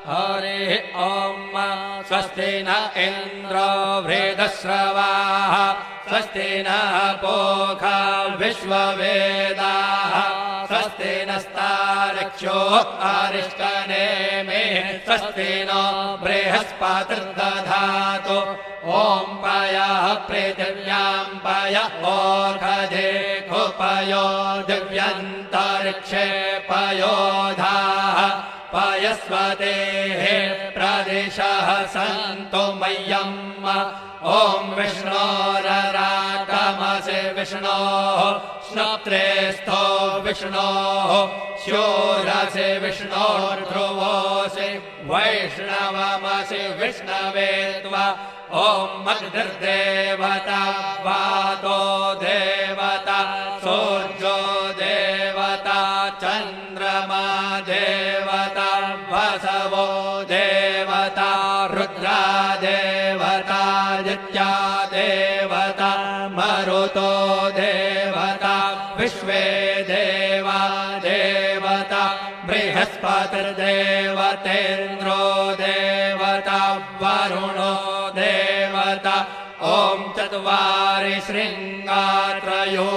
हरिः ॐ स्वस्ति न इन्द्रो वृद्धश्रवाः स्वस्ति नः पूषा विश्ववेदाः स्वस्ति नस्तार्क्ष्यो अरिष्टनेमिः स्वस्ति नो बृहस्पतिर्दधातु ॐ पयः पृथिव्यां पय ओषधे कुपयो दिव्यन्तरिक्षे पयोधाः पयस्वतेः प्रदिशः सन्तु मह्यम् ॐ विष्णोरराटमसि विष्णोः श्रोत्रेस्थो विष्णोः शूरसि विष्णोर्ध्रुवोऽसि वैष्णवमसि विष्णवे त्वा ॐ अग्निर्देवता वातो देवता सूर्यो देवता चन्द्रमा देवता वसवो देवता रुद्रा देवता आदित्या देवता मरुतो देवता विश्वे देवा देवता बृहस्पतिर्देवतेन्द्रो देवता वरुणो देवता ॐ चत्वारि शृङ्गात्रयो